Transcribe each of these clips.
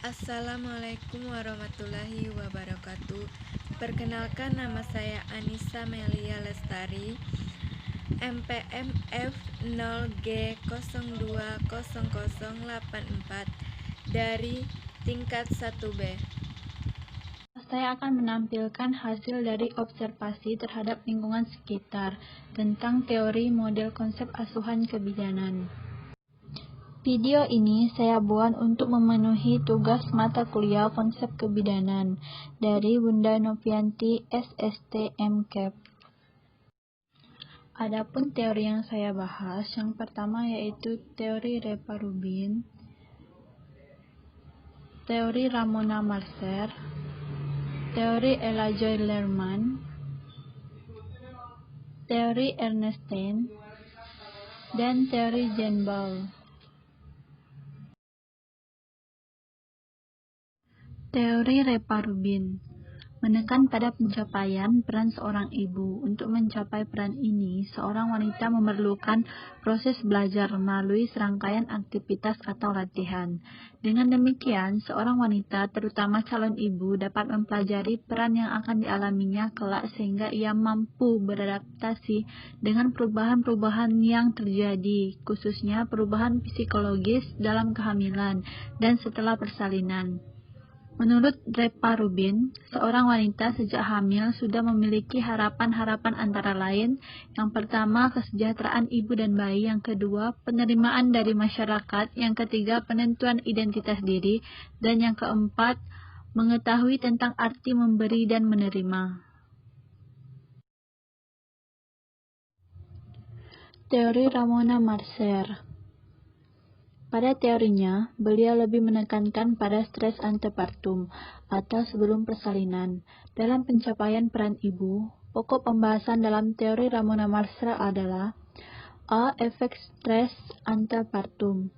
Assalamualaikum warahmatullahi wabarakatuh. Perkenalkan, nama saya Anissa Melia Lestari, MPMF 0G020084 dari tingkat 1B. Saya akan menampilkan hasil dari observasi terhadap lingkungan sekitar tentang teori model konsep asuhan kebidanan. Video ini saya buat untuk memenuhi tugas mata kuliah konsep kebidanan dari Bunda Novianti SST MKep. Adapun teori yang saya bahas, yang pertama yaitu teori Repa-Rubin, teori Ramona-Marcer, teori Elajoy-Lerman, teori Ernestine, dan teori Jenbaum. Teori Repa-Rubin menekan pada pencapaian peran seorang ibu. Untuk mencapai peran ini, seorang wanita memerlukan proses belajar melalui serangkaian aktivitas atau latihan. Dengan demikian, seorang wanita, terutama calon ibu, dapat mempelajari peran yang akan dialaminya kelak sehingga ia mampu beradaptasi dengan perubahan-perubahan yang terjadi, khususnya perubahan psikologis dalam kehamilan dan setelah persalinan. Menurut Repa-Rubin, seorang wanita sejak hamil sudah memiliki harapan-harapan antara lain, yang pertama kesejahteraan ibu dan bayi, yang kedua penerimaan dari masyarakat, yang ketiga penentuan identitas diri, dan yang keempat mengetahui tentang arti memberi dan menerima. Teori Ramona-Marcer. Pada teorinya, beliau lebih menekankan pada stres antepartum atau sebelum persalinan. Dalam pencapaian peran ibu, pokok pembahasan dalam teori Ramona-Marcer adalah A. Efek stres antepartum.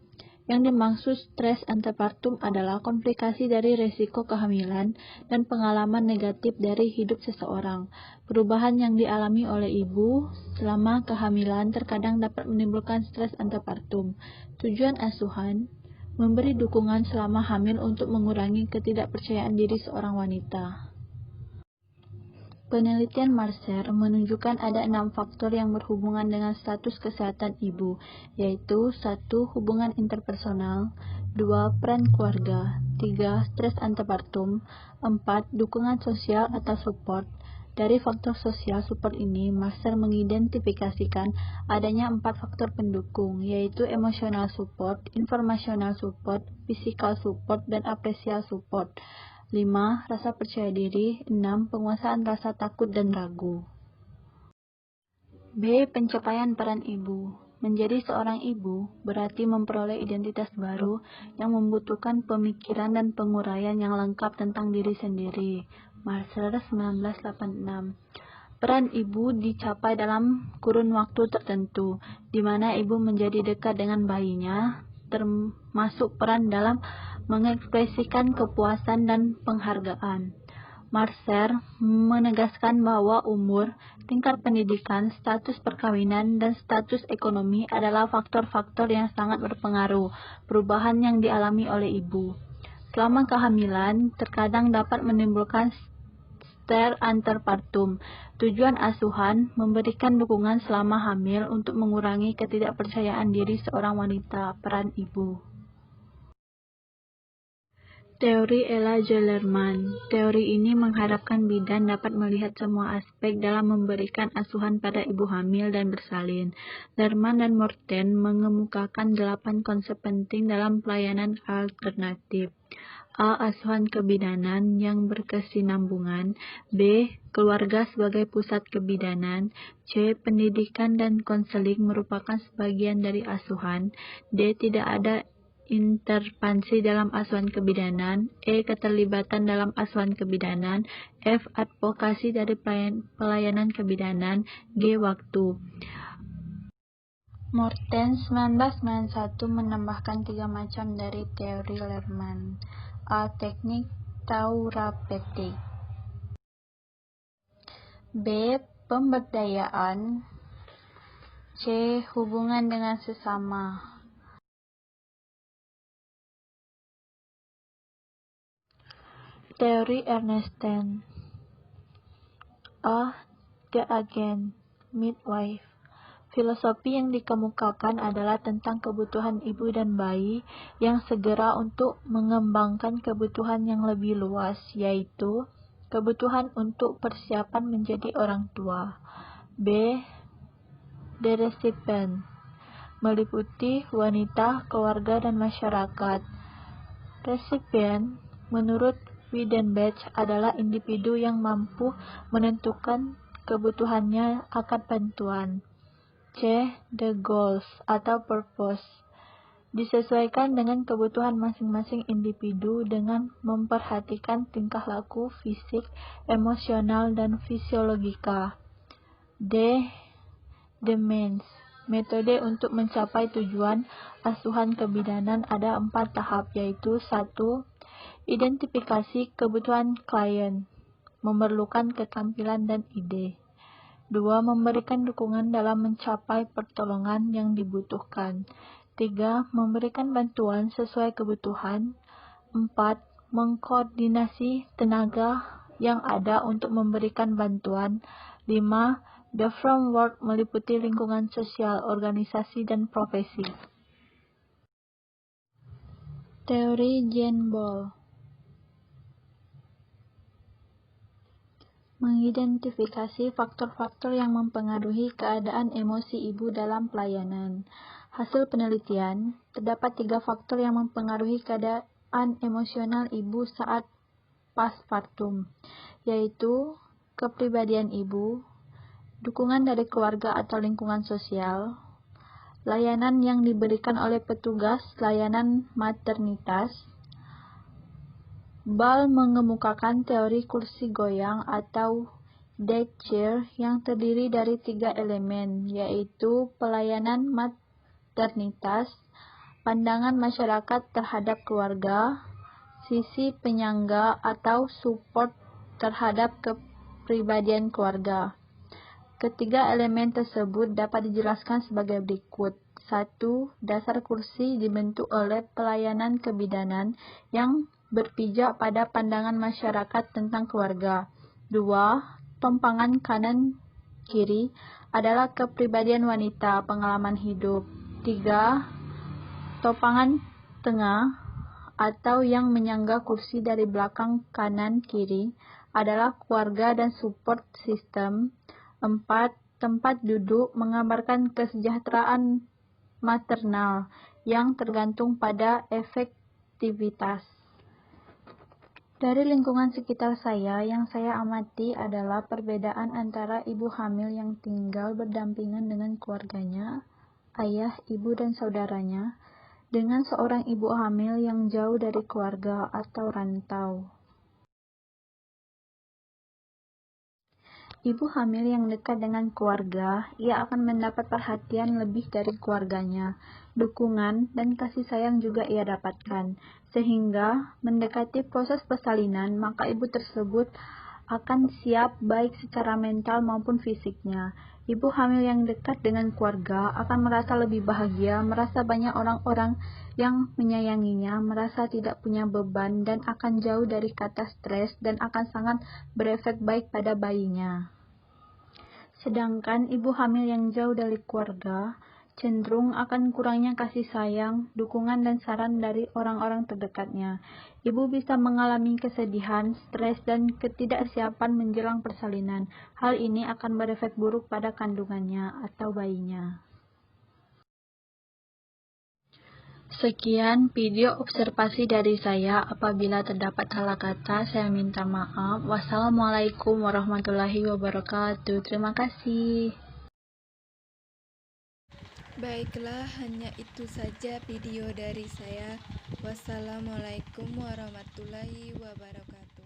Yang dimaksud stres antepartum adalah komplikasi dari resiko kehamilan dan pengalaman negatif dari hidup seseorang. Perubahan yang dialami oleh ibu selama kehamilan terkadang dapat menimbulkan stres antepartum. Tujuan asuhan, memberi dukungan selama hamil untuk mengurangi ketidakpercayaan diri seorang wanita. Penelitian Marcer menunjukkan ada 6 faktor yang berhubungan dengan status kesehatan ibu, yaitu 1. Hubungan interpersonal, 2. Peran keluarga, 3. Stres antepartum, 4. Dukungan sosial atau support. Dari faktor sosial support ini, Marcer mengidentifikasikan adanya 4 faktor pendukung, yaitu emotional support, informational support, physical support, dan apresial support. 5. Rasa percaya diri. 6. Penguasaan rasa takut dan ragu. B. Pencapaian peran ibu. Menjadi seorang ibu berarti memperoleh identitas baru yang membutuhkan pemikiran dan penguraian yang lengkap tentang diri sendiri. Marcer 1986. Peran ibu dicapai dalam kurun waktu tertentu, di mana ibu menjadi dekat dengan bayinya, termasuk peran dalam mengekspresikan kepuasan dan penghargaan. Marcer menegaskan bahwa umur, tingkat pendidikan, status perkawinan, dan status ekonomi adalah faktor-faktor yang sangat berpengaruh perubahan yang dialami oleh ibu. Selama kehamilan, terkadang dapat menimbulkan stres antepartum. Tujuan asuhan, memberikan dukungan selama hamil untuk mengurangi ketidakpercayaan diri seorang wanita, peran ibu. Teori Elajoy-Lerman. Teori ini mengharapkan bidan dapat melihat semua aspek dalam memberikan asuhan pada ibu hamil dan bersalin. Lerman dan Morten mengemukakan 8 konsep penting dalam pelayanan alternatif. A. Asuhan kebidanan yang berkesinambungan. B. Keluarga sebagai pusat kebidanan. C. Pendidikan dan konseling merupakan sebagian dari asuhan. D. Tidak ada intervensi dalam asuhan kebidanan. E. Keterlibatan dalam asuhan kebidanan. F. Advokasi dari pelayanan kebidanan. G. Waktu. Morten 1991 menambahkan 3 macam dari teori Lerman. A. Teknik terapeutik. B. Pemberdayaan. C. Hubungan dengan sesama. Teori Ernestine. The Agent, Midwife. Filosofi yang dikemukakan adalah tentang kebutuhan ibu dan bayi yang segera untuk mengembangkan kebutuhan yang lebih luas, yaitu kebutuhan untuk persiapan menjadi orang tua. B. The Recipient, meliputi wanita, keluarga, dan masyarakat. Recipient, menurut Weidenbach, adalah individu yang mampu menentukan kebutuhannya akan bantuan. C. The Goals atau Purpose, disesuaikan dengan kebutuhan masing-masing individu dengan memperhatikan tingkah laku fisik, emosional, dan fisiologika. D. The Means, metode untuk mencapai tujuan asuhan kebidanan ada 4 tahap, yaitu 1. Identifikasi kebutuhan klien, memerlukan keterampilan dan ide. 2. Memberikan dukungan dalam mencapai pertolongan yang dibutuhkan. 3. Memberikan bantuan sesuai kebutuhan. 4. Mengkoordinasi tenaga yang ada untuk memberikan bantuan. 5. The framework meliputi lingkungan sosial, organisasi, dan profesi. Teori Jean Paul. Mengidentifikasi faktor-faktor yang mempengaruhi keadaan emosi ibu dalam pelayanan. Hasil penelitian, terdapat 3 faktor yang mempengaruhi keadaan emosional ibu saat postpartum, yaitu kepribadian ibu, dukungan dari keluarga atau lingkungan sosial, layanan yang diberikan oleh petugas layanan maternitas. Ball mengemukakan teori kursi goyang atau deck chair yang terdiri dari 3 elemen, yaitu pelayanan maternitas, pandangan masyarakat terhadap keluarga, sisi penyangga atau support terhadap kepribadian keluarga. Ketiga elemen tersebut dapat dijelaskan sebagai berikut. 1. Dasar kursi dibentuk oleh pelayanan kebidanan yang berpijak pada pandangan masyarakat tentang keluarga. 2. Tompangan kanan-kiri adalah kepribadian wanita, pengalaman hidup. 3. Topangan tengah atau yang menyangga kursi dari belakang kanan-kiri adalah keluarga dan support system. 4. Tempat duduk menggambarkan kesejahteraan maternal yang tergantung pada efektivitas. Dari lingkungan sekitar saya, yang saya amati adalah perbedaan antara ibu hamil yang tinggal berdampingan dengan keluarganya, ayah, ibu, dan saudaranya, dengan seorang ibu hamil yang jauh dari keluarga atau rantau. Ibu hamil yang dekat dengan keluarga, ia akan mendapat perhatian lebih dari keluarganya. Dukungan dan kasih sayang juga ia dapatkan. Sehingga mendekati proses persalinan, maka ibu tersebut akan siap baik secara mental maupun fisiknya. Ibu hamil yang dekat dengan keluarga akan merasa lebih bahagia, merasa banyak orang-orang yang menyayanginya, merasa tidak punya beban, dan akan jauh dari kata stres dan akan sangat berefek baik pada bayinya. Sedangkan ibu hamil yang jauh dari keluarga cenderung akan kurangnya kasih sayang, dukungan, dan saran dari orang-orang terdekatnya. Ibu bisa mengalami kesedihan, stres, dan ketidaksiapan menjelang persalinan. Hal ini akan berefek buruk pada kandungannya atau bayinya. Sekian video observasi dari saya. Apabila terdapat salah kata, saya minta maaf. Wassalamualaikum warahmatullahi wabarakatuh. Terima kasih. Baiklah, hanya itu saja video dari saya. Wassalamualaikum warahmatullahi wabarakatuh.